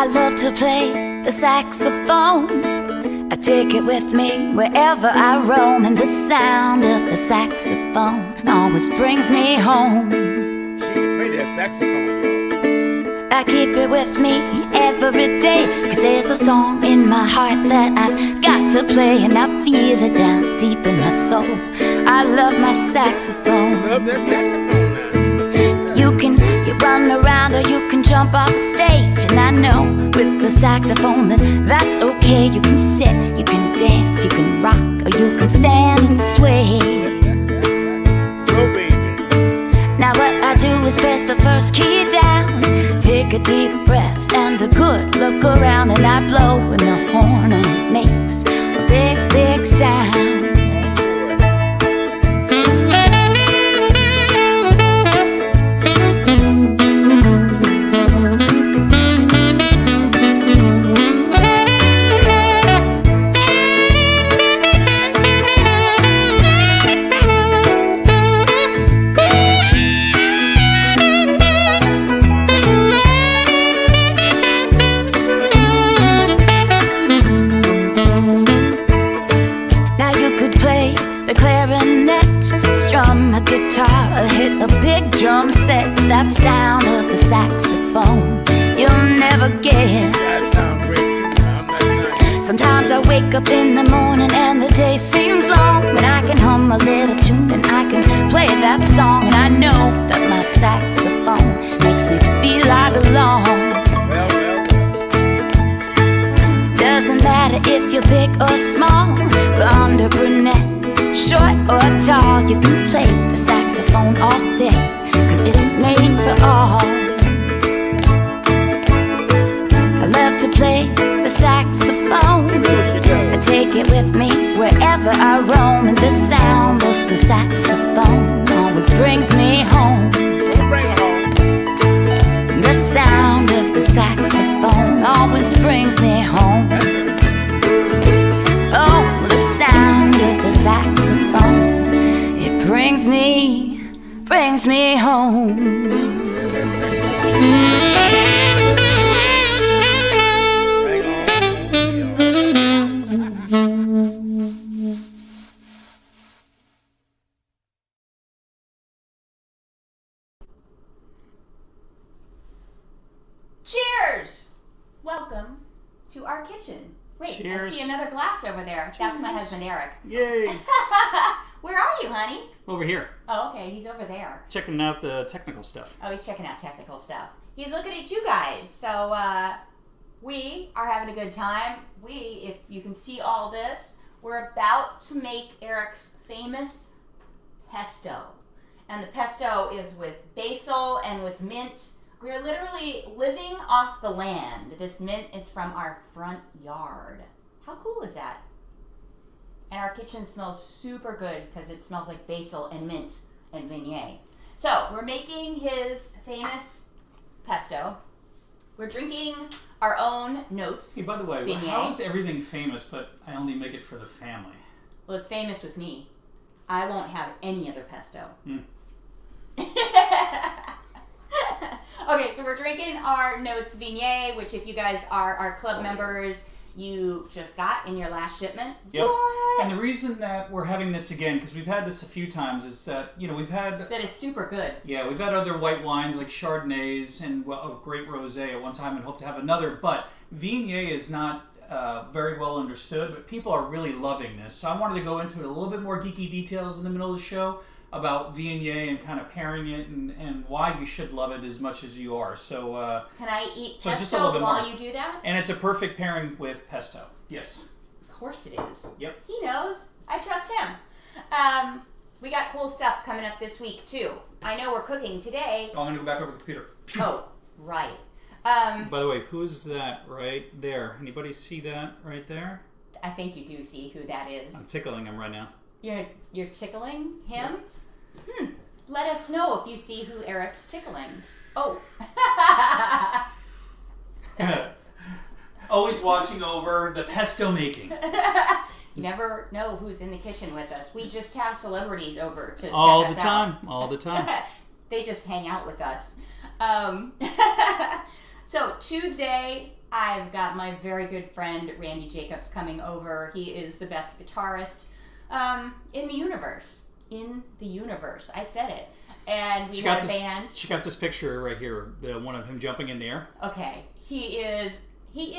I love to play the saxophone. I take it with me wherever I roam, and the sound of the saxophone always brings me home. She can play that saxophone, yo. I keep it with me every day, 'cause there's a song in my heart that I've got to play, and I feel it down deep in my soul. I love my saxophone. Love that saxophone now. You run around or you can jump off the stage, and I know with the saxophone that's okay. You can sit, you can dance, you can rock, or you can stand and sway. Go, baby. Now what I do is press the first key down, take a deep breath and a good look around, and I blow in the horn and it makes a big, big sound. Hit a big drum set, that sound of the saxophone you'll never get. That sounds great too. I'm not lying. Sometimes I wake up in the morning and the day seems long, but I can hum a little tune and I can play that song, and I know that my saxophone makes me feel I belong. Well. Doesn't matter if you're big or small, blonde or brunette, short or tall, you can play the saxophone all day, 'cause it's made for all. I love to play the saxophone. I take it with me wherever I roam, and the sound of the saxophone always brings me home. Bring it home. The sound of the saxophone always brings me home. Oh, the sound of the saxophone, it brings me home. Cheers! Welcome to our kitchen. Wait, Cheers. I see another glass over there. That's my husband, Eric. Yay! Where are you, honey? Over here, Oh, okay, he's over there. checking out the technical stuff. Oh, he's checking out technical stuff. He's looking at you guys. So, we are having a good time. If you can see all this, we're about to make Eric's famous pesto. And the pesto is with basil and with mint. We're literally living off the land. This mint is from our front yard. How cool is that? And our kitchen smells super good because it smells like basil and mint and Viognier. So we're making his famous pesto. We're drinking our own notes. Hey, by the way, Viognier. how is everything famous, but I only make it for the family? Well, it's famous with me. I won't have any other pesto. Okay, so we're drinking our Notes Viognier, which if you guys are our club members, you just got in your last shipment. Yep. What? And the reason that we're having this again, because we've had this a few times, is that, we've had... Said it's super good. Yeah, we've had other white wines like Chardonnays and a great rosé at one time and hope to have another, but Viognier is not very well understood, but people are really loving this. So I wanted to go into it a little bit more geeky details in the middle of the show about Viognier and kind of pairing it and why you should love it as much as you are. So Can I eat so just a pesto little bit while more. you do that? And it's a perfect pairing with pesto. Yes. Of course it is. Yep. He knows. I trust him. We got cool stuff coming up this week too. I know we're cooking today. Oh, I'm gonna go back over the computer. Oh, right. By the way, who's that right there? Anybody see that right there? I think you do see who that I'm is. tickling him right now. You're tickling him? Let us know if you see who Eric's tickling. Oh. Always watching over the pesto making. You never know who's in the kitchen with us. We just have celebrities over to check All us the out. time. All the time. They just hang out with us. So Tuesday, I've got my very good friend Randy Jacobs coming over. He is the best guitarist in the universe. In the universe. I said it. And we got a band. She got this picture right here, the one of him jumping in the air. Okay. He is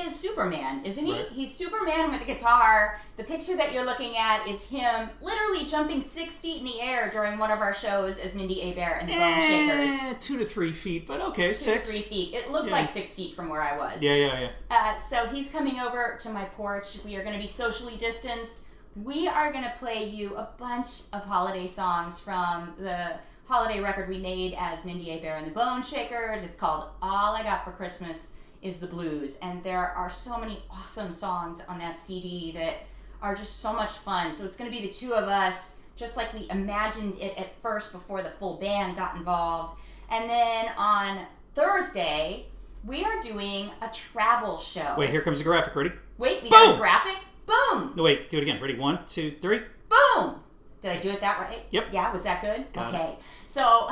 Superman, isn't he? Right. He's Superman with a guitar. The picture that you're looking at is him literally jumping 6 feet in the air during one of our shows as Mindi Abair and the Bone Shakers. 2 to 3 feet, but okay, 6. 2 to 3 feet. It looked like 6 feet from where I was. Yeah. So he's coming over to my porch. We are going to be socially distanced. We are going to play you a bunch of holiday songs from the holiday record we made as Mindi Abair and the Bone Shakers. It's called All I Got for Christmas is the Blues, and there are so many awesome songs on that CD that are just so much fun. So it's going to be the two of us, just like we imagined it at first before the full band got involved. And then on Thursday, we are doing a travel show. Wait, here comes the graphic. Ready? Wait, we Boom! got a graphic? Boom! No, wait, do it again. Ready? 1, 2, 3. Boom! Did I do it that right? Yep. Yeah, was that good? Got okay. So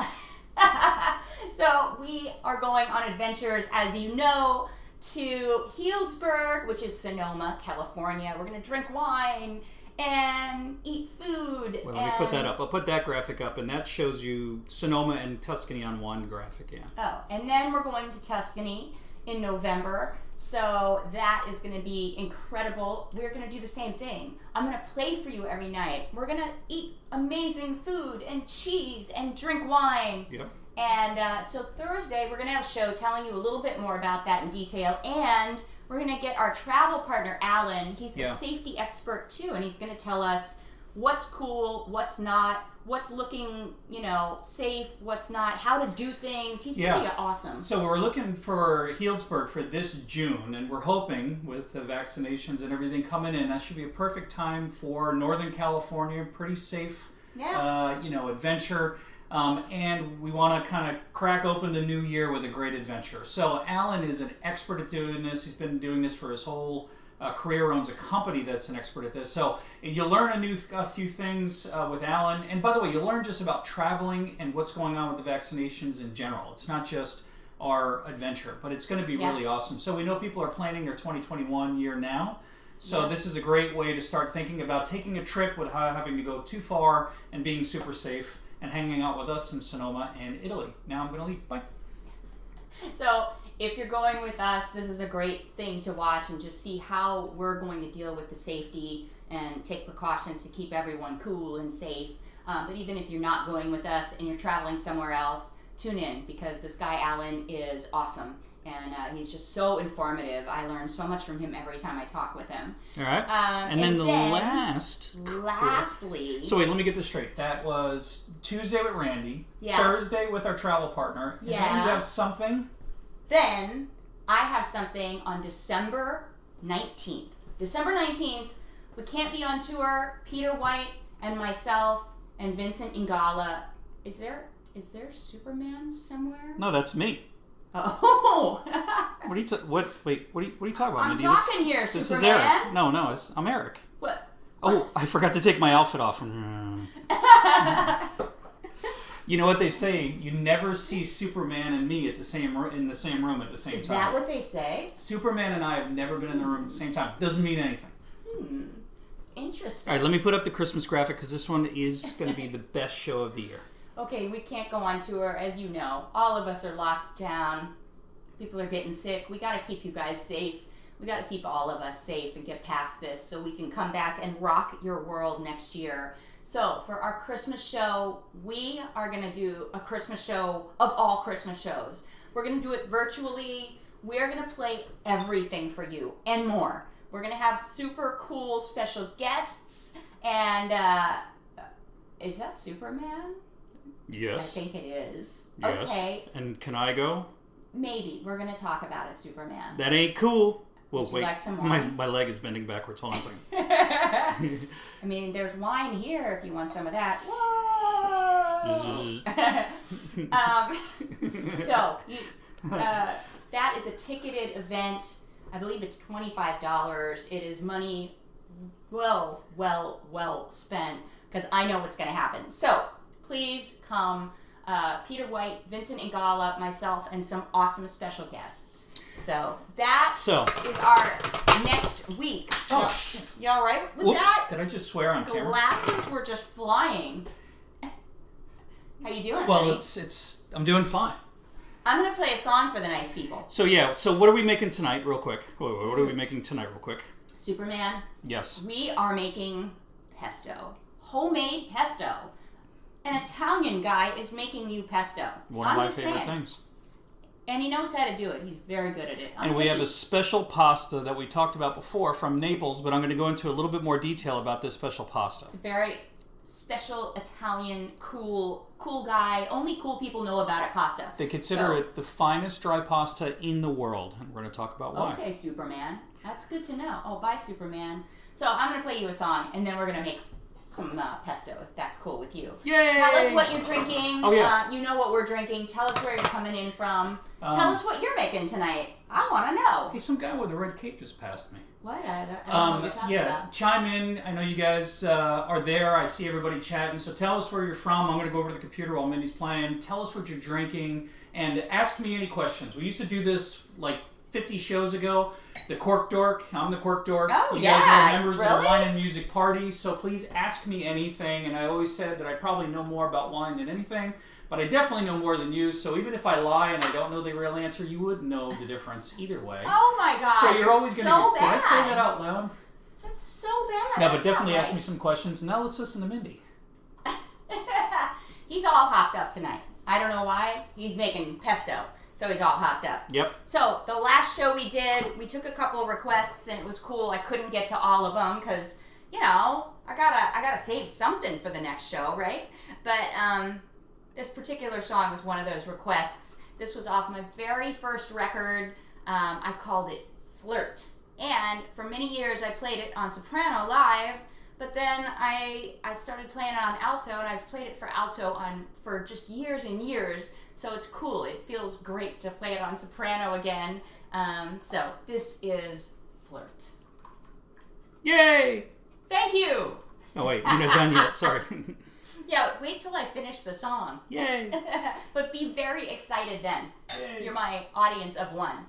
so we are going on adventures, as you know, to Healdsburg, which is Sonoma, California. We're going to drink wine and eat food. Well, let me put that up. I'll put that graphic up, and that shows you Sonoma and Tuscany on one graphic, yeah. Oh, and then we're going to Tuscany in November. So that is going to be incredible. We're going to do the same thing. I'm going to play for you every night. We're going to eat amazing food and cheese and drink wine. Yep. And so Thursday, we're going to have a show telling you a little bit more about that in detail. And we're going to get our travel partner, Alan. He's a safety expert, too. And he's going to tell us what's cool, what's not, what's looking, safe, what's not, how to do things. He's pretty awesome. So we're looking for Healdsburg for this June, and we're hoping with the vaccinations and everything coming in, that should be a perfect time for Northern California. Pretty safe, adventure. And we want to kind of crack open the new year with a great adventure. So Alan is an expert at doing this. He's been doing this for his whole career, owns a company that's an expert at this. So you'll learn a few things with Alan. And by the way, you'll learn just about traveling and what's going on with the vaccinations in general. It's not just our adventure, but it's going to be really awesome. So we know people are planning their 2021 year now. So this is a great way to start thinking about taking a trip without having to go too far and being super safe and hanging out with us in Sonoma and Italy. Now I'm going to leave. Bye. So if you're going with us, this is a great thing to watch and just see how we're going to deal with the safety and take precautions to keep everyone cool and safe. But even if you're not going with us and you're traveling somewhere else, tune in because this guy Alan is awesome. And he's just so informative. I learn so much from him every time I talk with him. All right. And then lastly... So wait, let me get this straight. That was Tuesday with Randy. Yeah. Thursday with our travel partner. And then you have something? Then I have something on December 19th. December 19th, we can't be on tour. Peter White and myself and Vincent Ingala. Is there Superman somewhere? No, that's me. Oh! What are you talking about? I'm Mindy? talking here, this Superman. is Eric. No, I'm Eric. What? Oh, I forgot to take my outfit off. You know what they say? You never see Superman and me in the same room at the same time. Is that what they say? Superman and I have never been in the room at the same time. Doesn't mean anything. It's interesting. All right, let me put up the Christmas graphic because this one is going to be the best show of the year. Okay, we can't go on tour, as you know. All of us are locked down. People are getting sick. We got to keep you guys safe. We got to keep all of us safe and get past this so we can come back and rock your world next year. So for our Christmas show, we are going to do a Christmas show of all Christmas shows. We're going to do it virtually. We're going to play everything for you and more. We're going to have super cool special guests. And is that Superman? Yes. I think it is. Yes. Okay. And can I go? Maybe. We're going to talk about it, Superman. That ain't cool. Well, Would you wait. like some wine? My leg is bending backwards. Hold on a second. I mean, there's wine here if you want some of that. Whoa! That is a ticketed event. I believe it's $25. It is money well spent because I know what's going to happen. So please come. Peter White, Vincent Ingala, myself, and some awesome special guests. So that is our next week. Oh, you all right with whoops, that? did I just swear on camera? Glasses were just flying. How you doing? Well, honey? I'm doing fine. I'm gonna play a song for the nice people. So what are we making tonight, real quick? What are we making tonight, real quick? Superman. Yes. We are making pesto, homemade pesto. An Italian guy is making you pesto. One of my favorite things. And he knows how to do it. He's very good at it. And we have a special pasta that we talked about before from Naples, but I'm going to go into a little bit more detail about this special pasta. It's a very special Italian, cool guy. Only cool people know about it pasta. They consider it the finest dry pasta in the world, and we're going to talk about why. Okay, Superman. That's good to know. Oh, bye, Superman. So I'm going to play you a song, and then we're going to make some pesto, if that's cool with you. Yay! Tell us what you're drinking. Oh, yeah. You know what we're drinking. Tell us where you're coming in from. Tell us what you're making tonight. I want to know. Hey, some guy with a red cape just passed me. What? I don't know what you're talking about. Chime in. I know you guys are there. I see everybody chatting. So tell us where you're from. I'm going to go over to the computer while Mindy's playing. Tell us what you're drinking, and ask me any questions. We used to do this like 50 shows ago. The Cork Dork. I'm the Cork Dork. Oh, you yeah. guys are members of Really? the Wine and Music Party, so please ask me anything. And I always said that I probably know more about wine than anything, but I definitely know more than you. So even if I lie and I don't know the real answer, you would know the difference either way. Oh my God! So you're always going to. bad. Did I say that out loud? That's so bad. No, but That's definitely not ask me right. some questions. And now let's listen to Mindy. He's all hopped up tonight. I don't know why. He's making pesto, so he's all hopped up. Yep. So the last show we did, we took a couple of requests and it was cool. I couldn't get to all of them because, I gotta save something for the next show, right? But this particular song was one of those requests. This was off my very first record. I called it Flirt. And for many years I played it on soprano live, but then I started playing it on alto, and I've played it for alto for just years and years. So it's cool. It feels great to play it on soprano again. So this is Flirt. Yay! Thank you. Oh wait, you're not done yet. Sorry. Yeah, wait till I finish the song. Yay! But be very excited then. Yay. You're my audience of one.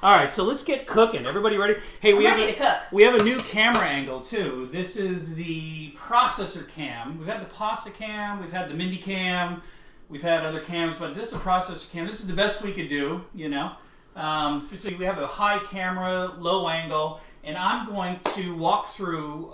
All right, so let's get cooking. Everybody ready? Hey, I'm ready to cook. We have a new camera angle too. This is the processor cam. We've had the pasta cam, we've had the Mindi cam, we've had other cams, but this is a processor cam. This is the best we could do, you know. So we have a high camera, low angle, and I'm going to walk through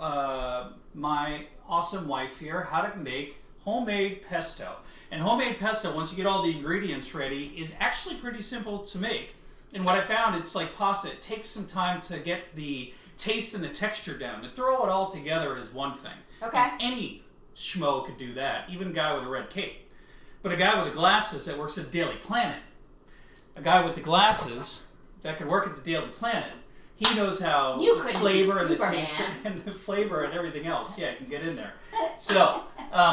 my awesome wife here how to make homemade pesto. And homemade pesto, once you get all the ingredients ready, is actually pretty simple to make. And what I found, it's like pasta. It takes some time to get the taste and the texture down. To throw it all together is one thing. Okay. And any schmo could do that, even a guy with a red cape. But a guy with the glasses that works at Daily Planet, a guy with the glasses that could work at the Daily Planet, he knows how the flavor and the taste and the flavor and everything else. Yeah, you can get in there. So,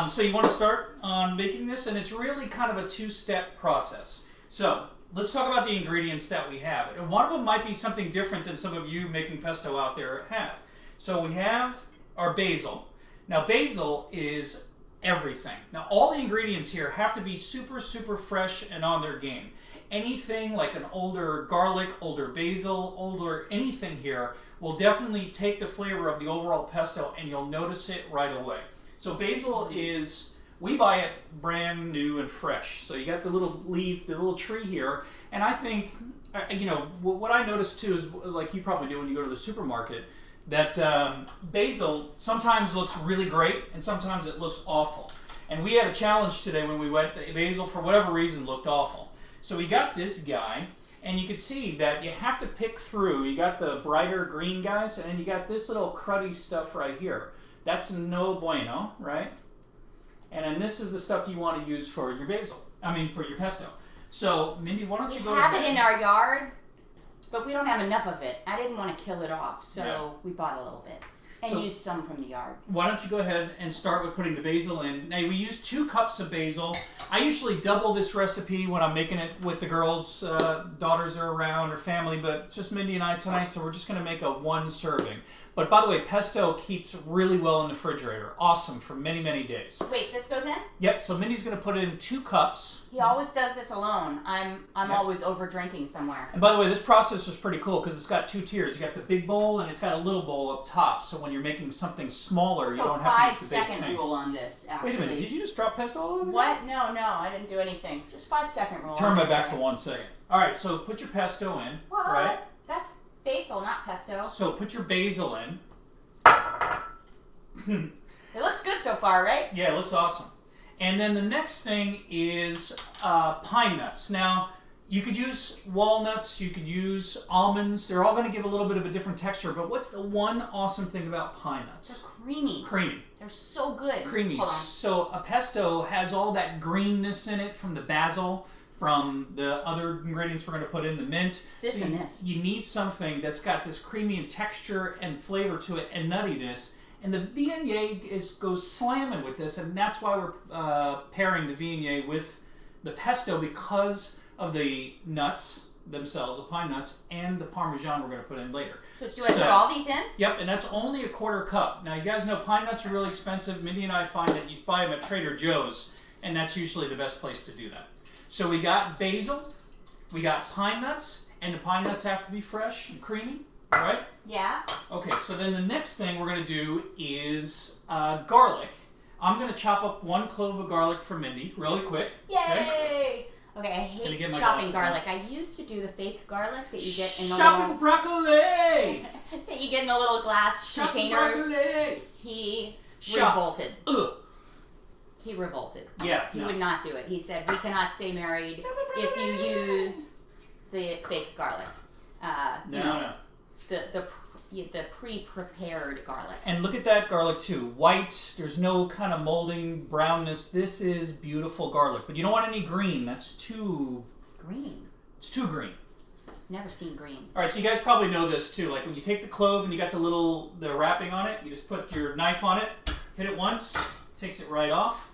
so you want to start on making this, and it's really kind of a two-step process. So, let's talk about the ingredients that we have. And one of them might be something different than some of you making pesto out there have. So we have our basil. Now, basil is everything. Now, all the ingredients here have to be super, super fresh and on their game. Anything like an older garlic, older basil, older anything here will definitely take the flavor of the overall pesto, and you'll notice it right away. So basil is, we buy it brand new and fresh. So you got the little leaf, the little tree here, and I think, you know, what I notice too is, like you probably do when you go to the supermarket, that basil sometimes looks really great and sometimes it looks awful. And we had a challenge today when we went, the basil for whatever reason looked awful. So we got this guy, and you can see that you have to pick through. You got the brighter green guys, and then you got this little cruddy stuff right here. That's no bueno, right? And then this is the stuff you want to use for your basil. I mean, for your pesto. So, Mindi, why don't you go ahead? We have it in our yard, but we don't have enough of it. I didn't want to kill it off, so we bought a little bit. And used some from the yard. Why don't you go ahead and start with putting the basil in. Now, we use 2 cups of basil. I usually double this recipe when I'm making it with the girls. Daughters are around, or family, but it's just Mindi and I tonight, so we're just going to make a 1 serving. But by the way, pesto keeps really well in the refrigerator. Awesome for many, many days. Wait, this goes in? Yep, so Mindi's going to put in 2 cups. He always does this alone. I'm always over drinking somewhere. And by the way, this process is pretty cool because it's got 2 tiers. You got the big bowl and it's got a little bowl up top. So when you're making something smaller, you don't have to use the big thing. 5-second rule on this, actually. Wait a minute, did you just drop pesto all over? What? No, I didn't do anything. Just 5-second rule. Turn my back for 1 second. All right, so put your pesto in. What? Right? That's basil, not pesto. So put your basil in. It looks good so far, right? Yeah, it looks awesome. And then the next thing is pine nuts. Now, you could use walnuts, you could use almonds. They're all going to give a little bit of a different texture. But what's the one awesome thing about pine nuts? They're creamy. Creamy. They're so good. Creamy. So a pesto has all that greenness in it from the basil, from the other ingredients we're going to put in, the mint. This and this. You need something that's got this creamy and texture and flavor to it and nuttiness. And the Viognier goes slamming with this, and that's why we're pairing the Viognier with the pesto, because of the nuts themselves, the pine nuts, and the Parmesan we're going to put in later. So do I put all these in? Yep, and that's only a 1/4 cup. Now, you guys know pine nuts are really expensive. Mindi and I find that you buy them at Trader Joe's, and that's usually the best place to do that. So we got basil, we got pine nuts, and the pine nuts have to be fresh and creamy, right? Yeah. Okay, so then the next thing we're going to do is garlic. I'm going to chop up 1 clove of garlic for Mindi really quick. Yay! Okay, I hate chopping garlic. I used to do the fake garlic that you get in the Chopping broccoli! that you get in the little glass containers. Broccoli! He revolted. Ugh. He revolted. Yeah. He would not do it. He said, we cannot stay married if you use the fake garlic. No. The pre-prepared garlic. And look at that garlic too. White, there's no kind of molding brownness. This is beautiful garlic. But you don't want any green. That's too... Green? It's too green. Never seen green. Alright, so you guys probably know this too. Like when you take the clove and you got the wrapping on it, you just put your knife on it, hit it once, takes it right off.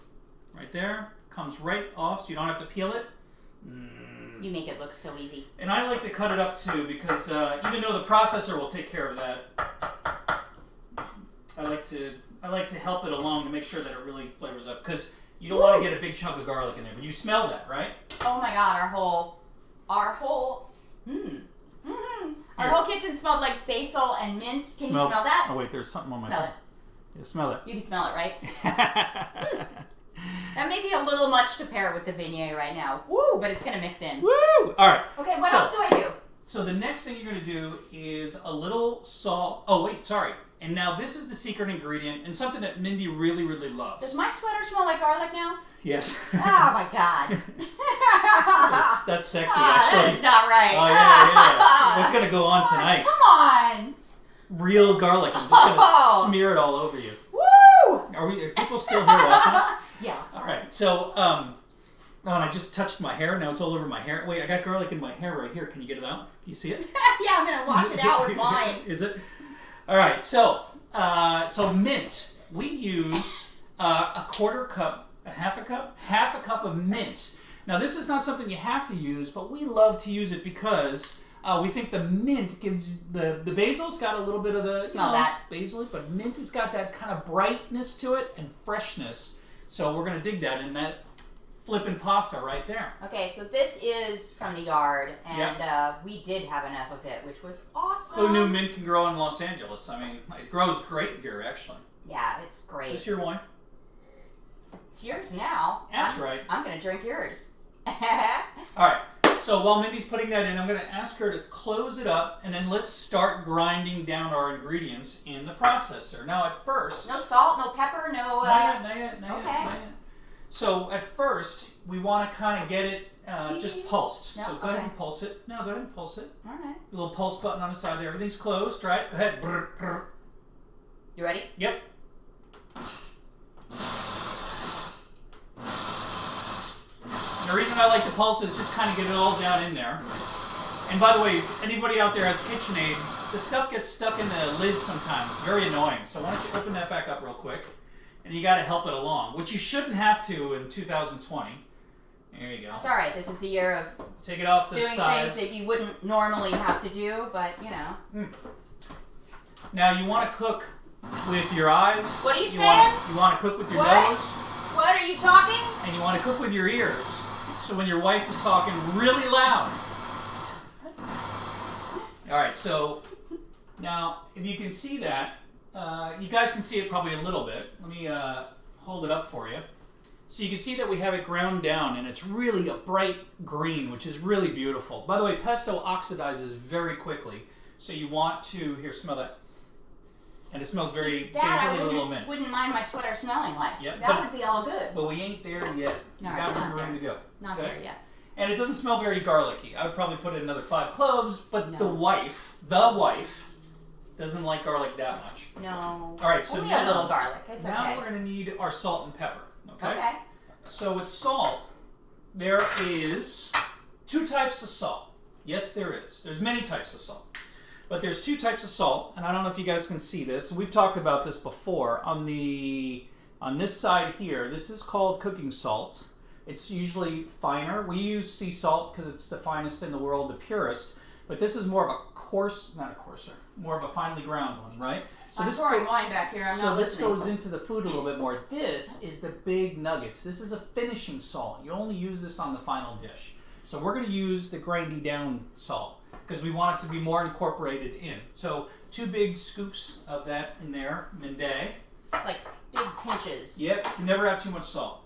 Right there. Comes right off so you don't have to peel it. You make it look so easy. And I like to cut it up too because even though the processor will take care of that, I like to help it along to make sure that it really flavors up, because you don't want to get a big chunk of garlic in there. But you smell that, right? Oh my God, our whole Our whole kitchen smelled like basil and mint. Can you smell that? Oh wait, there's something on my Smell phone. it. Yeah, smell it. You can smell it, right? That may be a little much to pair with the Viognier right now. Woo! But it's gonna mix in. Woo! All right. Okay, what else do I do? So the next thing you're going to do is a little salt. Oh wait, sorry. And now this is the secret ingredient and something that Mindy really, really loves. Does my sweater smell like garlic now? Yes. Oh my god. That's sexy, actually. That's not right. Oh yeah. What's going to go on tonight? Come on. Real garlic. I'm just going to smear it all over you. Woo! Are people still here watching us? Yeah. All right. So, oh, and I just touched my hair. Now it's all over my hair. Wait, I got garlic in my hair right here. Can you get it out? Do you see it? Yeah, I'm gonna wash it out with mine. Is it? All right. So mint. We use a quarter cup, half a cup of mint. Now this is not something you have to use, but we love to use it because we think the mint gives the basil's got a little bit of the Smell that basil, but mint has got that kind of brightness to it and freshness. So we're gonna dig that in that flippin' pasta right there. Okay, so this is from the yard, and we did have enough of it, which was awesome. Who knew mint can grow in Los Angeles? I mean, it grows great here, actually. Yeah, it's great. Is this your wine? It's yours now. That's right. I'm gonna drink yours. All right. So while Mindy's putting that in, I'm going to ask her to close it up, and then let's start grinding down our ingredients in the processor. Now, at first, No salt, no pepper, no. not yet. Okay. So at first, we want to kind of get it just pulsed. No, So go ahead and pulse it. No, go ahead and pulse it. All right. A little pulse button on the side there. Everything's closed, right? Go ahead. Brr, brr. You ready? Yep. And the reason I like to pulse is just kind of get it all down in there. And by the way, if anybody out there has KitchenAid, the stuff gets stuck in the lid sometimes. It's very annoying. So why don't you open that back up real quick? And you got to help it along, which you shouldn't have to in 2020. There you go. It's all right. This is the year of Take it off the doing sides. things that you wouldn't normally have to do, but you know. Now you want to cook with your eyes. What are you saying? You want to cook with your What? nose. What are you talking? And you want to cook with your ears. So when your wife is talking really loud. All right, so now if you can see that, you guys can see it probably a little bit. Let me hold it up for you. So you can see that we have it ground down, and it's really a bright green, which is really beautiful. By the way, pesto oxidizes very quickly, so you want to, here, smell that. And it smells very that I basically a little mint. wouldn't mind my sweater smelling like. Yep, That but- would be all good. But we ain't there yet. We No, got it's some not room there. to go. Not Okay? there yet. And it doesn't smell very garlicky. I would probably put in another 5 cloves, but No. the wife, doesn't like garlic that much. No. All right, so only now, a little garlic. It's now okay. we're going to need our salt and pepper. Okay? Okay. So with salt, there is 2 types of salt. Yes, there is. There's many types of salt. But there's 2 types of salt, and I don't know if you guys can see this. We've talked about this before. On this side here, this is called cooking salt. It's usually finer. We use sea salt because it's the finest in the world, the purest. But this is more of more of a finely ground one, right? So I'm this pouring wine back here. I'm so not this listening. goes into the food a little bit more. This is the big nuggets. This is a finishing salt. You only use this on the final dish. So we're going to use the grindy down salt because we want it to be more incorporated in. So 2 big scoops of that in there, Mindi. Like big pinches. Yep, you never have too much salt.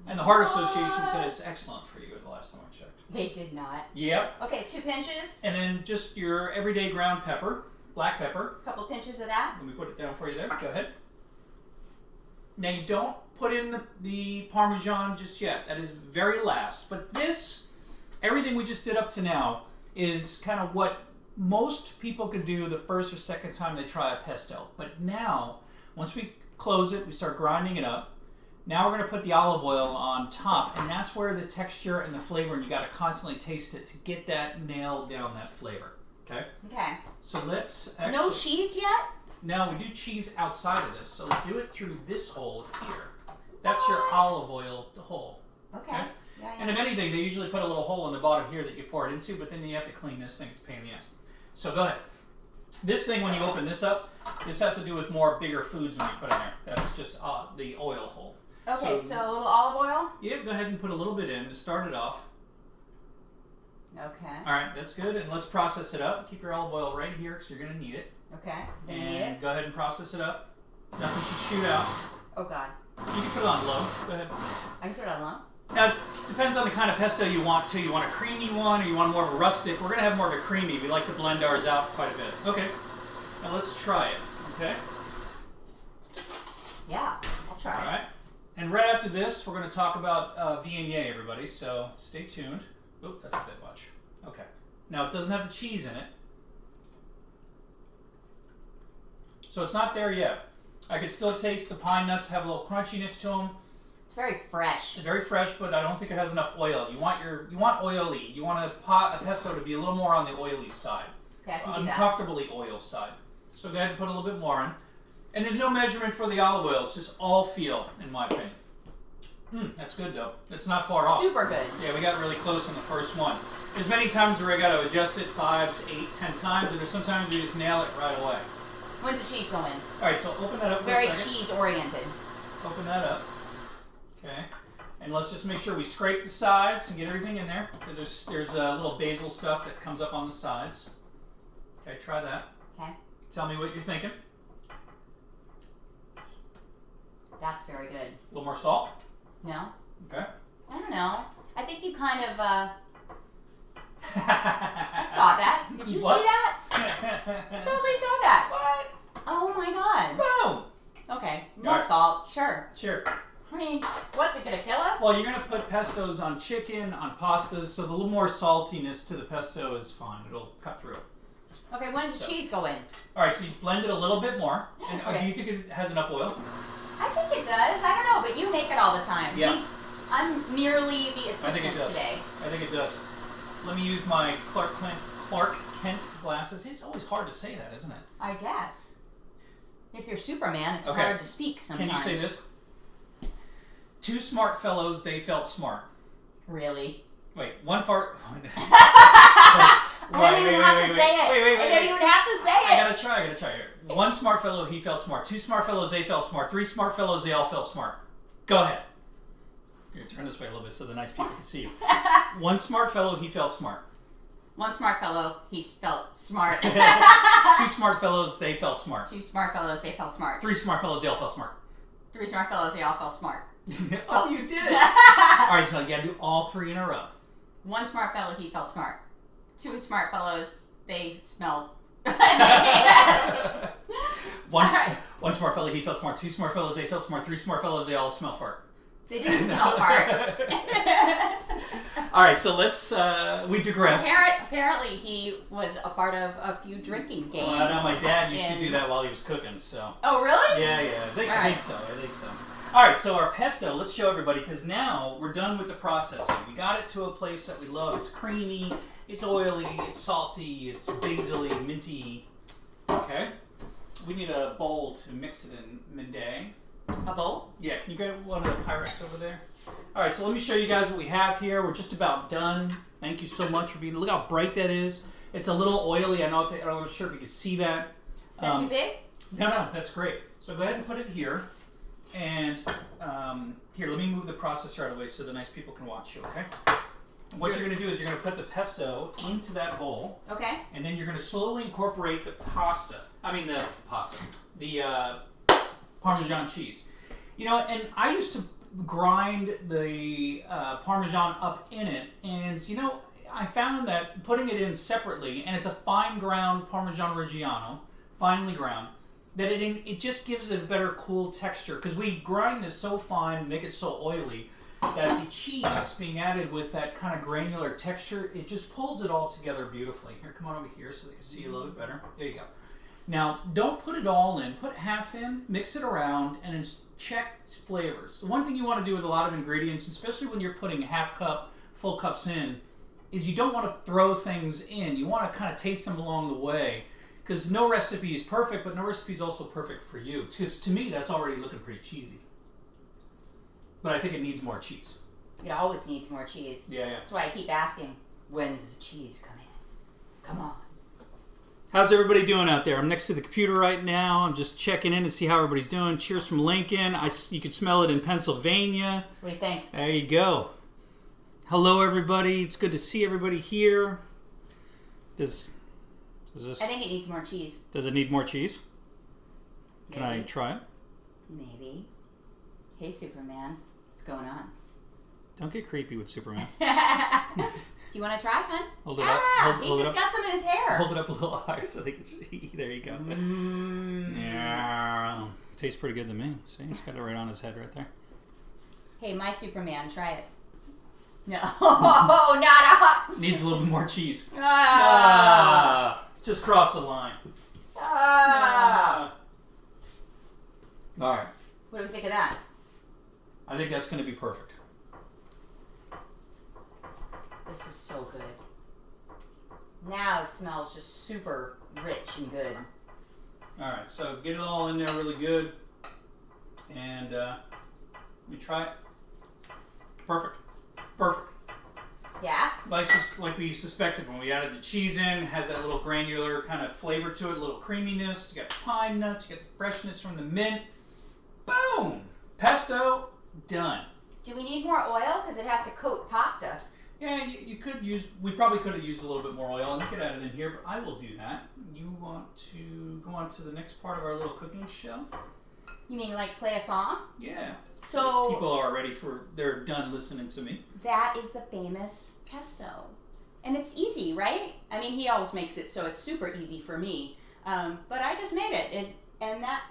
And the Heart Association said it's excellent for you the last time I checked. They did not. Yep. Okay, 2 pinches. And then just your everyday ground pepper, black pepper. A couple pinches of that. Let me put it down for you there. Go ahead. Now you don't put in the Parmesan just yet. That is very last. But this, everything we just did up to now, is kind of what most people could do the first or second time they try a pesto. But now, once we close it, we start grinding it up. Now we're going to put the olive oil on top, and that's where the texture and the flavor, and you got to constantly taste it to get that nailed down, that flavor. Okay? Okay. So let's actually... No cheese yet? No, we do cheese outside of this, so do it through this hole here. That's your olive oil hole. Okay. Okay? Yeah, And if anything, they usually put a little hole in the bottom here that you pour it into, but then you have to clean this thing. It's a pain in the ass. So go ahead. This thing, when you open this up, this has to do with more bigger foods when you put in there. That's just the oil hole. Okay, so a little olive oil. Yeah, go ahead and put a little bit in to start it off. Okay. All right, that's good. And let's process it up. Keep your olive oil right here because you're going to need it. Okay. I'm gonna need And it. go ahead and process it up. Nothing should shoot out. Oh God. You can put it on low. Go ahead. I can put it on low. Now, it depends on the kind of pesto you want too. You want a creamy one or you want more of a rustic? We're going to have more of a creamy. We like to blend ours out quite a bit. Okay. Now let's try it. Okay? Yeah, I'll try All it. right. And right after this, we're going to talk about Viognier, everybody. So stay tuned. Oop, that's a bit much. Okay. Now, it doesn't have the cheese in it. So it's not there yet. I could still taste the pine nuts have a little crunchiness to them. It's very fresh. It's very fresh, but I don't think it has enough oil. You want oily. You want a pesto to be a little more on the oily side. Okay, I can do that. Uncomfortably oil side. So go ahead and put a little bit more in. And there's no measurement for the olive oil. It's just all feel, in my opinion. That's good though. It's not far off. Super good. Yeah, we got really close on the first one. There's many times where I got to adjust it 5, 8, 10 times, and there's sometimes you just nail it right away. When's the cheese go in? All right, so open that up for Very a second. cheese oriented. Open that up. Okay. And let's just make sure we scrape the sides and get everything in there, because there's a little basil stuff that comes up on the sides. Okay, try that. Okay. Tell me what you're thinking. That's very good. A little more salt. No? Okay. I don't know. I think you kind of, I saw that. Did you What? see that? I totally saw that. What? Oh my God. Boom. Okay. All More right. salt. Sure. Sure. I mean, what's it going to kill us? Well, you're going to put pestos on chicken, on pastas, so the little more saltiness to the pesto is fine. It'll cut through. Okay, when does the cheese go in? All right, so you blend it a little bit more. And Okay. do you think it has enough oil? I think it does. I don't know, but you make it all the time. Yeah. I'm merely the I think assistant it does. today. I think it does. Let me use my Clark Kent glasses. It's always hard to say that, isn't it? I guess. If you're Superman, it's Okay. hard to speak sometimes. Can you say this? Two smart fellows, they felt smart. Really? Wait, one fart. I don't even have to say it. I don't even have to say it. I gotta try here. One smart fellow, he felt smart. Two smart fellows, they felt smart. Three smart fellows, they all felt smart. Go ahead. Here, turn this way a little bit so the nice people can see you. One smart fellow, he felt smart. One smart fellow, he felt smart. Two smart fellows, they felt smart. Two smart fellows, they felt smart. Three smart fellows, they all felt smart. Three smart fellows, they all felt smart. Oh, you did it! All right, so you gotta do all three in a row. One smart fellow, he felt smart. Two smart fellows, they smelled. One smart fellow, he felt smart. Two smart fellows, they felt smart. Three smart fellows, they all smell fart. They didn't smell fart. All right, so let's, we digress. Apparently, he was a part of a few drinking games. Well, I know my dad used to do that while he was cooking, so. Oh, really? Yeah, I think so. All right, so our pesto, let's show everybody, because now we're done with the processing. We got it to a place that we love. It's creamy, it's oily, it's salty, it's basil-y, minty. Okay? We need a bowl to mix it in, Mindi. A bowl? Yeah, can you grab one of the Pyrex over there? All right, so let me show you guys what we have here. We're just about done. Thank you so much for being. Look how bright that is. It's a little oily. I'm not sure if you can see that. Is that too big? No, that's great. So go ahead and put it here. And here, let me move the processor out of the way so the nice people can watch you, okay? What you're going to do is you're going to put the pesto into that bowl. Okay. And then you're going to slowly incorporate the Parmesan cheese. You know, and I used to grind the Parmesan up in it, and you know, I found that putting it in separately, and it's a fine ground Parmesan Reggiano, finely ground, that it just gives it a better cool texture, because we grind this so fine, make it so oily, that the cheese being added with that kind of granular texture, it just pulls it all together beautifully. Here, come on over here so they can see you a little bit better. There you go. Now, don't put it all in. Put half in, mix it around, and then check flavors. The one thing you want to do with a lot of ingredients, especially when you're putting half cup, full cups in, is you don't want to throw things in. You want to kind of taste them along the way, because no recipe is perfect, but no recipe is also perfect for you. Because to me, that's already looking pretty cheesy. But I think it needs more cheese. It always needs more cheese. Yeah. That's why I keep asking, when does the cheese come in? Come on. How's everybody doing out there? I'm next to the computer right now. I'm just checking in to see how everybody's doing. Cheers from Lincoln. You can smell it in Pennsylvania. What do you think? There you go. Hello, everybody. It's good to see everybody here. Does this? I think it needs more cheese. Does it need more cheese? Can I Maybe. try it? Maybe. Hey, Superman. What's going on? Don't get creepy with Superman. Do you want to try, hon? Hold it up. He Hold it just up. got some in his hair. Hold it up a little higher so they can see. There you go. Yeah. Tastes pretty good to me. See, he's got it right on his head right there. Hey, my Superman, try it. No, not a. Needs a little bit more cheese. Just cross the line. All right. What do we think of that? I think that's going to be perfect. This is so good. Now it smells just super rich and good. All right, so get it all in there really good, and we try it. Perfect. Yeah? Like we suspected when we added the cheese in, it has that little granular kind of flavor to it, a little creaminess. You got pine nuts, you got the freshness from the mint. Boom! Pesto, done. Do we need more oil? Because it has to coat pasta. Yeah, you could use, we probably could have used a little bit more oil, and you could add it in here, but I will do that. You want to go on to the next part of our little cooking show? You mean like play a song? Yeah. So People are ready they're done listening to me. that is the famous pesto. And it's easy, right? I mean, he always makes it so it's super easy for me. But I just made it. And that...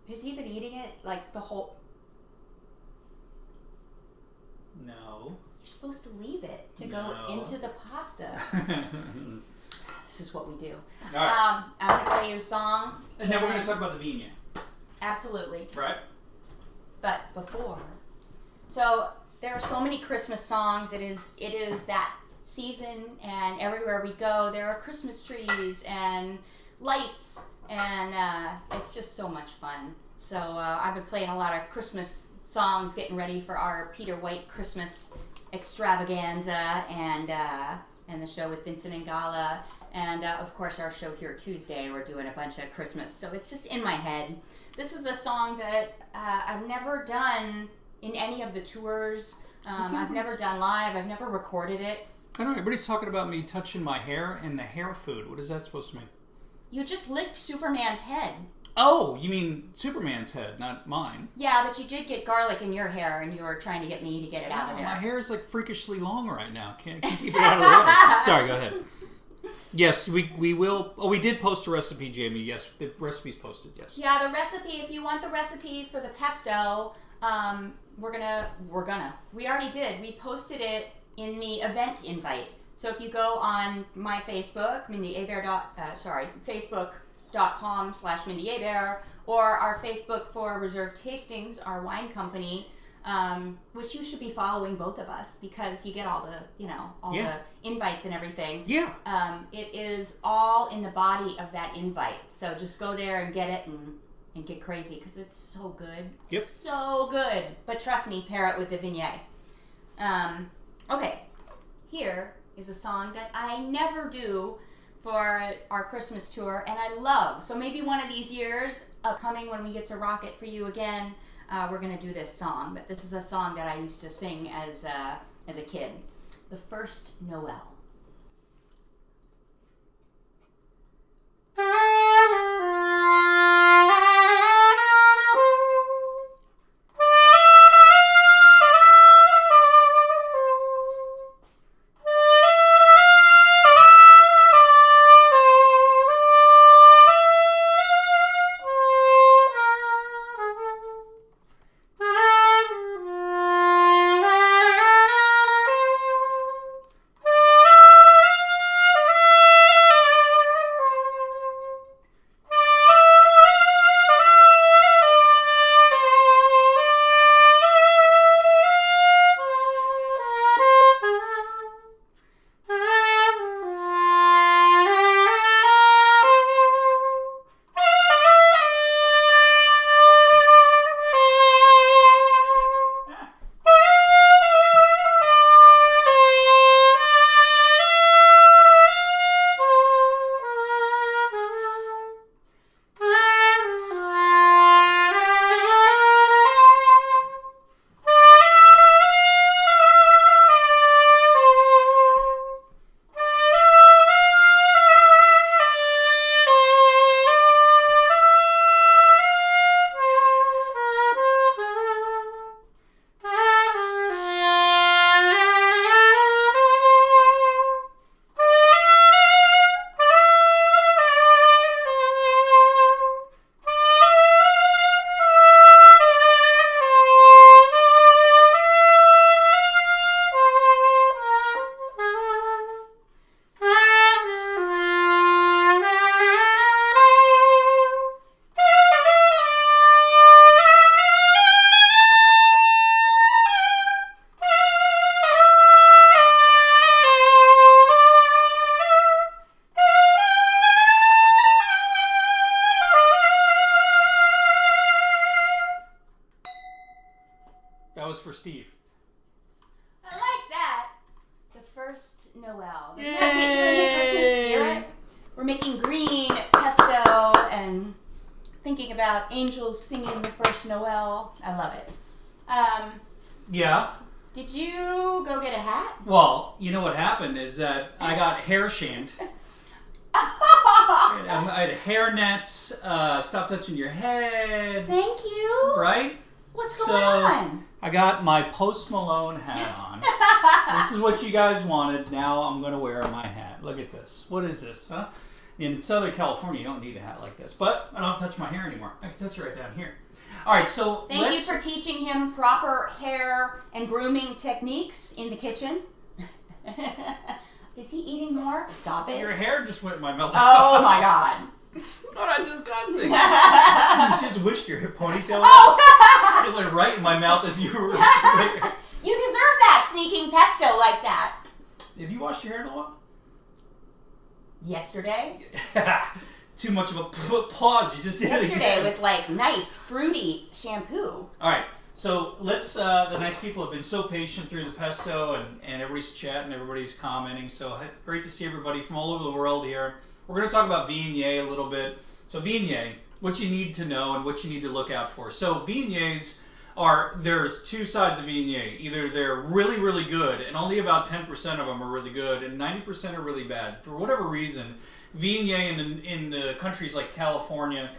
Has he been eating it like the whole... No. You're supposed to leave it to No. go into the pasta. This is what we do. All right. I'm going to play you a song. And then we're going to talk about the Viognier. Absolutely. Right? But before, so there are so many Christmas songs. It is that season, and everywhere we go, there are Christmas trees and lights, and it's just so much fun. So I've been playing a lot of Christmas songs, getting ready for our Peter White Christmas extravaganza, and the show with Vincent and Gala, and of course our show here Tuesday. We're doing a bunch of Christmas, so it's just in my head. This is a song that I've never done in any of the tours. I've never done live. I've never recorded it. I know, everybody's talking about me touching my hair and the hair food. What is that supposed to mean? You just licked Superman's head. Oh, you mean Superman's head, not mine. Yeah, but you did get garlic in your hair, and you were trying to get me to get it out of there. My hair is like freakishly long right now. Can't keep it out of the way. Sorry, go ahead. Yes, we will. Oh, we did post a recipe, Jamie. Yes, the recipe's posted. Yes. Yeah, the recipe. If you want the recipe for the pesto, we already did. We posted it in the event invite. So if you go on my Facebook, Facebook.com/Mindi Abair, or our Facebook for Reserve Tastings, our wine company, which you should be following both of us because you get all the, the invites and everything. Yeah. It is all in the body of that invite. So just go there and get it and get crazy because it's so good. Yep. So good. But trust me, pair it with the Viognier. Okay. Here is a song that I never do for our Christmas tour, and I love. So maybe one of these years upcoming when we get to rock it for you again, we're going to do this song. But this is a song that I used to sing as a kid. The First Noel. for Steve. I like that. The first Noel. Doesn't that get you in the Christmas spirit? We're making green pesto and thinking about angels singing the first Noel. I love it. Yeah. Did you go get a hat? Well, you know what happened is that I got hair shamed. I had hair nets. Stop touching your head. Thank you. Right? What's going on? I got my Post Malone hat on. This is what you guys wanted. Now I'm going to wear my hat. Look at this. What is this, huh? In Southern California, you don't need a hat like this. But I don't have to touch my hair anymore. I can touch it right down here. All right, so Thank you for teaching him proper hair and grooming techniques in the kitchen. Is he eating more? Stop it. Your hair just went in my mouth. Oh my god. Oh, that's disgusting. You just wished your ponytail. Oh. It went right in my mouth as you were. You deserve that, sneaking pesto like that. Have you washed your hair in a while? Yesterday? Too much of a pause. You just did it Yesterday again. with like nice fruity shampoo. All right. So let's. The nice people have been so patient through the pesto, and everybody's chatting, everybody's commenting. So great to see everybody from all over the world here. We're going to talk about Viognier a little bit. So Viognier, what you need to know and what you need to look out for. So Viogniers there's two sides of Viognier. Either they're really, really good, and only about 10% of them are really good, and 90% are really bad. For whatever reason, Viognier in the countries like California,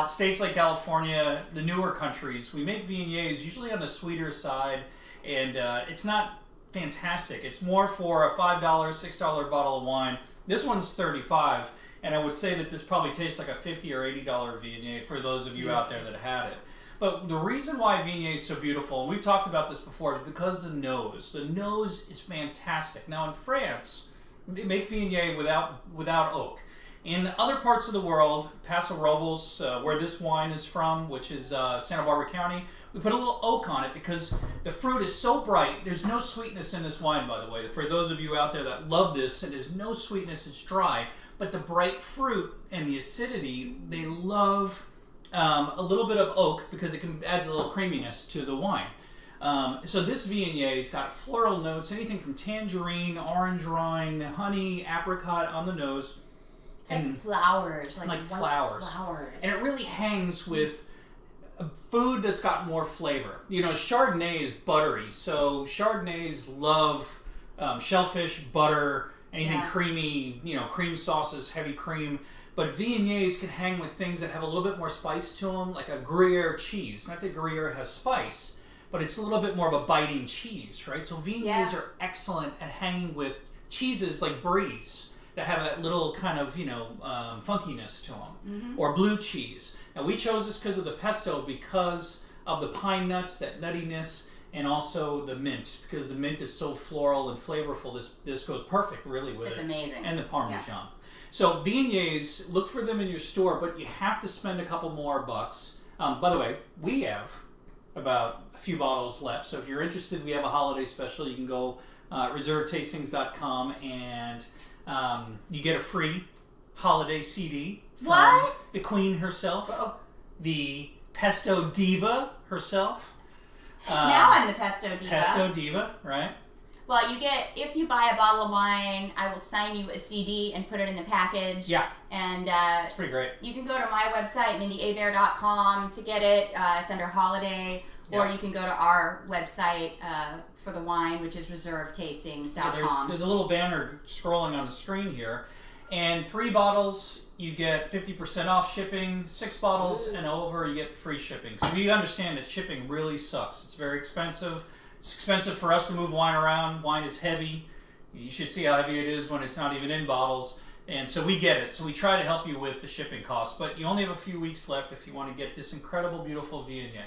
states like California, the newer countries, we make Viogniers usually on the sweeter side, and it's not fantastic. It's more for a $5, $6 bottle of wine. This one's $35, and I would say that this probably tastes like a $50 or $80 Viognier for those of you out there that had it. But the reason why Viognier is so beautiful, and we've talked about this before, is because the nose. The nose is fantastic. Now in France, they make Viognier without oak. In other parts of the world, Paso Robles, where this wine is from, which is Santa Barbara County, we put a little oak on it because the fruit is so bright. There's no sweetness in this wine, by the way. For those of you out there that love this, and there's no sweetness, it's dry. But the bright fruit and the acidity, they love a little bit of oak because it adds a little creaminess to the wine. So this Viognier has got floral notes, anything from tangerine, orange rind, honey, apricot on the nose. It's like flowers, like flowers. And it really hangs with a food that's got more flavor. You know, Chardonnay is buttery, so Chardonnays love shellfish, butter, anything creamy, cream sauces, heavy cream. But Viogniers can hang with things that have a little bit more spice to them, like a Gruyere cheese. Not that Gruyere has spice, but it's a little bit more of a biting cheese, right? So Viogniers are excellent at hanging with cheeses like Bries that have that little kind of, funkiness to them. Or blue cheese. Now we chose this because of the pesto, because of the pine nuts, that nuttiness, and also the mint, because the mint is so floral and flavorful. This goes perfect, really, with it. It's amazing. And the Parmesan. Yeah. So Viogniers, look for them in your store, but you have to spend a couple more bucks. By the way, we have about a few bottles left, so if you're interested, we have a holiday special. You can go reservetastings.com and you get a free holiday CD from the Queen herself, the Pesto Diva herself. Now I'm the Pesto Diva. Pesto Diva, right? Well, if you buy a bottle of wine, I will sign you a CD and put it in the package. Yeah. And it's pretty great. You can go to my website, MindiAbair.com, to get it. It's under holiday. Or you can go to our website for the wine, which is reservetastings.com. Yeah, there's a little banner scrolling on the screen here. And 3 bottles, you get 50% off shipping. 6 bottles and over, you get free shipping. So we understand that shipping really sucks. It's very expensive. It's expensive for us to move wine around. Wine is heavy. You should see how heavy it is when it's not even in bottles. And so we get it. So we try to help you with the shipping costs. But you only have a few weeks left if you want to get this incredible, beautiful Viognier.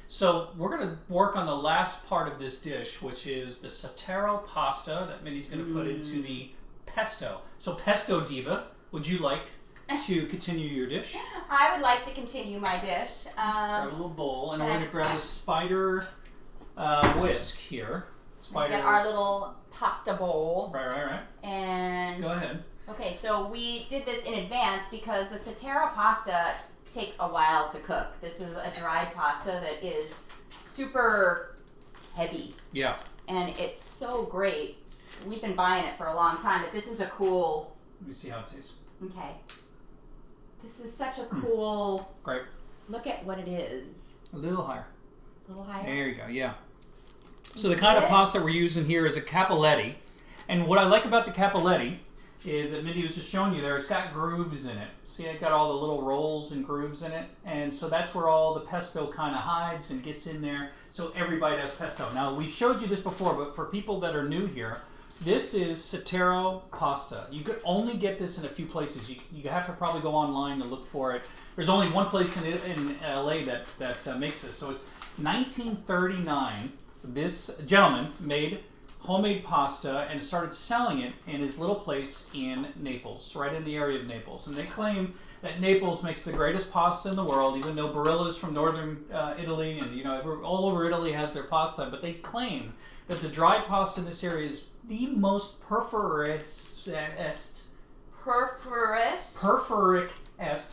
So we're going to work on the last part of this dish, which is the satero pasta that Mindy's going to put into the pesto. So Pesto Diva, would you like to continue your dish? I would like to continue my dish. Grab a little bowl, and we're going to grab a spider whisk here. Get our little pasta bowl. Right. And go ahead. Okay, so we did this in advance because the satero pasta takes a while to cook. This is a dried pasta that is super heavy. Yeah. And it's so great. We've been buying it for a long time, but this is a cool... Let me see how it tastes. Okay. This is such a cool... Great. Look at what it is. A little higher. A little higher? There you go, yeah. So the kind of pasta we're using here is a cappelletti. And what I like about the cappelletti is that Mindy was just showing you there, it's got grooves in it. See, it got all the little rolls and grooves in it. And so that's where all the pesto kind of hides and gets in there. So everybody does pesto. Now, we showed you this before, but for people that are new here, this is Satero pasta. You could only get this in a few places. You have to probably go online to look for it. There's only one place in LA that makes this. So it's 1939. This gentleman made homemade pasta and started selling it in his little place in Naples, right in the area of Naples. And they claim that Naples makes the greatest pasta in the world, even though Barilla's from northern Italy and all over Italy has their pasta. But they claim that the dried pasta in this area is the most perfect-est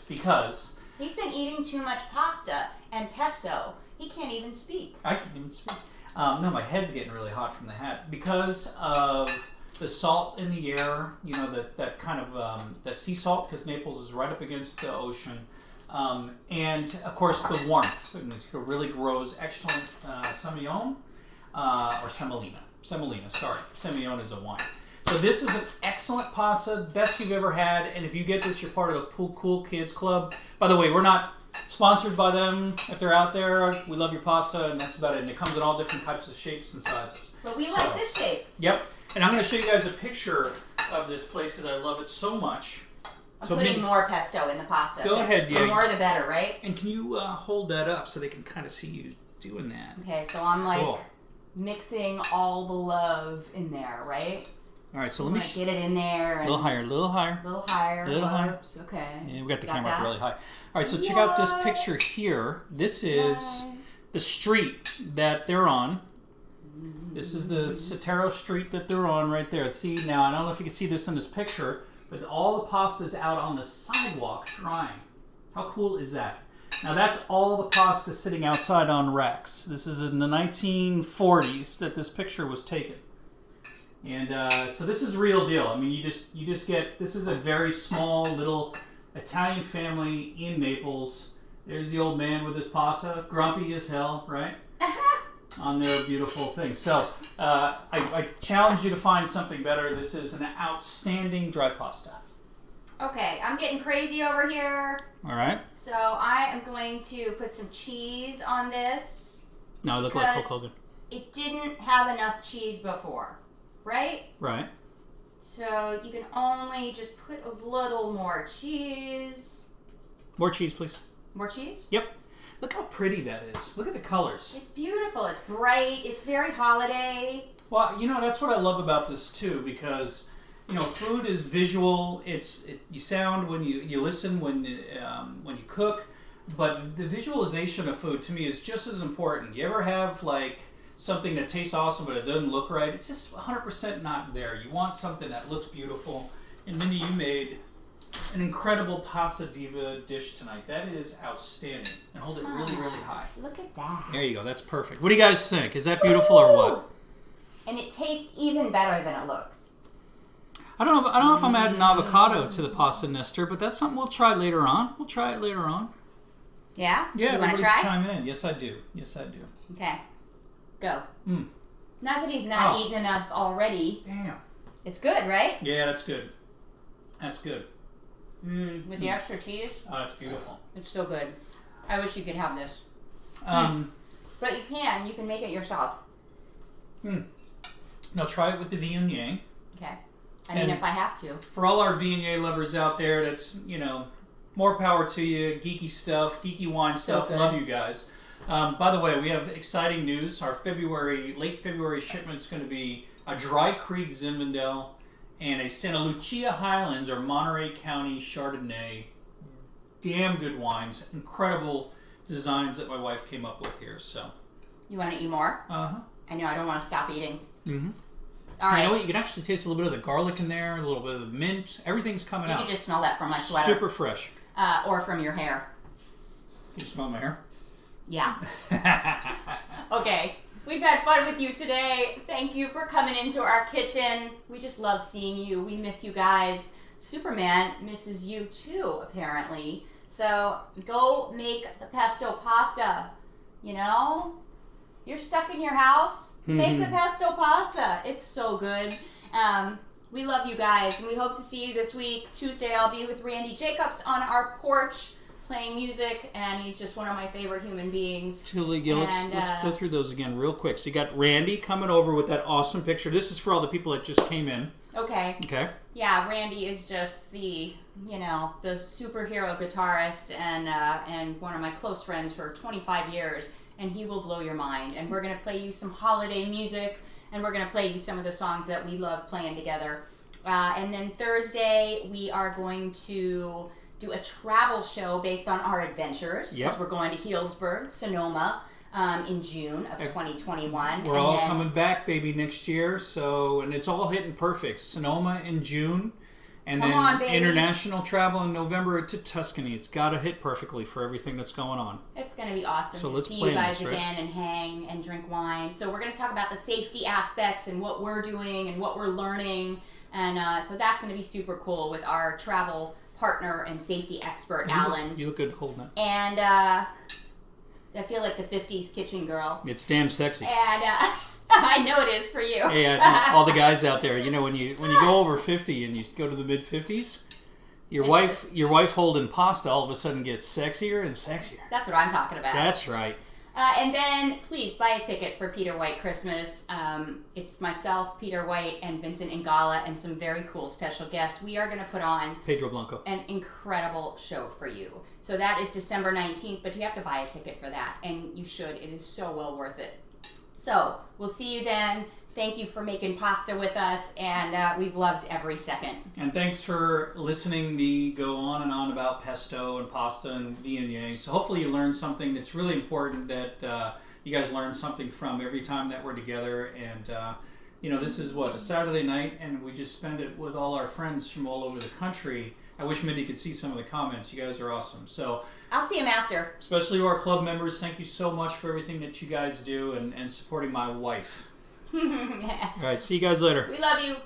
because he's been eating too much pasta and pesto. He can't even speak. I can't even speak. No, my head's getting really hot from the hat because of the salt in the air. You know, that kind of that sea salt, because Naples is right up against the ocean, and of course the warmth. It really grows excellent Semillon or Semolina. Semolina, sorry. Semillon is a wine. So this is an excellent pasta, best you've ever had. And if you get this, you're part of the Cool Kids Club. By the way, we're not sponsored by them. If they're out there, we love your pasta, and that's about it. And it comes in all different types of shapes and sizes. But we like this shape. Yep. And I'm going to show you guys a picture of this place because I love it so much. I'm putting more pesto in the pasta. Go ahead, yeah. The more the better, right? And can you hold that up so they can kind of see you doing that? Okay, so I'm like cool. Mixing all the love in there, right? All right, so let me get it in there. A little higher, a little higher. A little higher. A little higher. Okay. Yeah, we got the camera up really high. All right, so check out this picture here. This is the street that they're on. This is the Satero street that they're on right there. See, now, I don't know if you can see this in this picture, but all the pasta's out on the sidewalk drying. How cool is that? Now, that's all the pasta sitting outside on racks. This is in the 1940s that this picture was taken. And so this is real deal. I mean, you just get, this is a very small little Italian family in Naples. There's the old man with his pasta, grumpy as hell, right? On their beautiful thing. So I challenge you to find something better. This is an outstanding dry pasta. Okay, I'm getting crazy over here. All right. So I am going to put some cheese on this. Now I look like Hulk Hogan. It didn't have enough cheese before, right? Right. So you can only just put a little more cheese. More cheese, please. More cheese? Yep. Look how pretty that is. Look at the colors. It's beautiful. It's bright. It's very holiday. Well, you know, that's what I love about this too, because you know, food is visual. You sound when you listen when you cook, but the visualization of food to me is just as important. You ever have like something that tastes awesome but it doesn't look right? It's just 100% not there. You want something that looks beautiful. And Mindy, you made an incredible pasta diva dish tonight. That is outstanding. And hold it really, really high. Look at that. There you go. That's perfect. What do you guys think? Is that beautiful or what? And it tastes even better than it looks. I don't know if I'm adding avocado to the pasta, Nestor, but that's something we'll try later on. We'll try it later on. Yeah? Yeah, you want to everybody's try? chiming in. Yes, I do. Yes, I do. Okay. Go. Mm. Not that he's not eaten enough already. Damn. It's good, right? Yeah, that's good. That's good. With the extra cheese. Oh, that's beautiful. It's so good. I wish you could have this. But you can. You can make it yourself. Now try it with the Viognier. Okay. I mean, if I have to. For all our Viognier lovers out there, that's, you know, more power to you. Geeky stuff, geeky wine stuff. Good. Love you guys. By the way, we have exciting news. Our late February shipment is going to be a Dry Creek Zinfandel and a Santa Lucia Highlands or Monterey County Chardonnay. Damn good wines. Incredible designs that my wife came up with here. So. You want to eat more? Uh-huh. I know. I don't want to stop eating. Mm-hmm. All right. You know what? You can actually taste a little bit of the garlic in there, a little bit of the mint. Everything's coming out. You can just smell that from my sweater. Super fresh. Or from your hair. You smell my hair? Yeah. Okay. We've had fun with you today. Thank you for coming into our kitchen. We just love seeing you. We miss you guys. Superman misses you too, apparently. So go make the pesto pasta. You know? You're stuck in your house. Make the pesto pasta. It's so good. We love you guys, and we hope to see you this week. Tuesday, I'll be with Randy Jacobs on our porch playing music, and he's just one of my favorite human beings. Julie, let's go through those again real quick. So you got Randy coming over with that awesome picture. This is for all the people that just came in. Okay. Okay. Yeah, Randy is just the superhero guitarist and one of my close friends for 25 years, and he will blow your mind. And we're going to play you some holiday music, and we're going to play you some of the songs that we love playing together. And then Thursday, we are going to do a travel show based on our adventures, because we're going to Healdsburg, Sonoma, in June of 2021. We're all coming back, baby, next year. So, and it's all hitting perfect. Sonoma in June, and Come then on, baby. international travel in November to Tuscany. It's got to hit perfectly for everything that's going on. It's going to be awesome So to let's see plan you guys this, right? again and hang and drink wine. So we're going to talk about the safety aspects and what we're doing and what we're learning. And so that's going to be super cool with our travel partner and safety expert, Alan. You look good holding that. And I feel like the 50s kitchen girl. It's damn sexy. And I know it is for you. Hey, all the guys out there, you know, when you go over 50 and you go to the mid 50s, your wife holding pasta all of a sudden gets sexier and sexier. That's what I'm talking about. That's right. And then please buy a ticket for Peter White Christmas. It's myself, Peter White, and Vincent Ingala, and some very cool special guests. We are going to put on Pedro Blanco. an incredible show for you. So that is December 19th, but you have to buy a ticket for that, and you should. It is so well worth it. So we'll see you then. Thank you for making pasta with us, and we've loved every second. And thanks for listening me go on and on about pesto and pasta and Viognier. So hopefully you learned something. It's really important that you guys learn something from every time that we're together. And, this is a Saturday night, and we just spend it with all our friends from all over the country. I wish Mindy could see some of the comments. You guys are awesome. So I'll see him after. especially to our club members, thank you so much for everything that you guys do and supporting my wife. All right, see you guys later. We love you.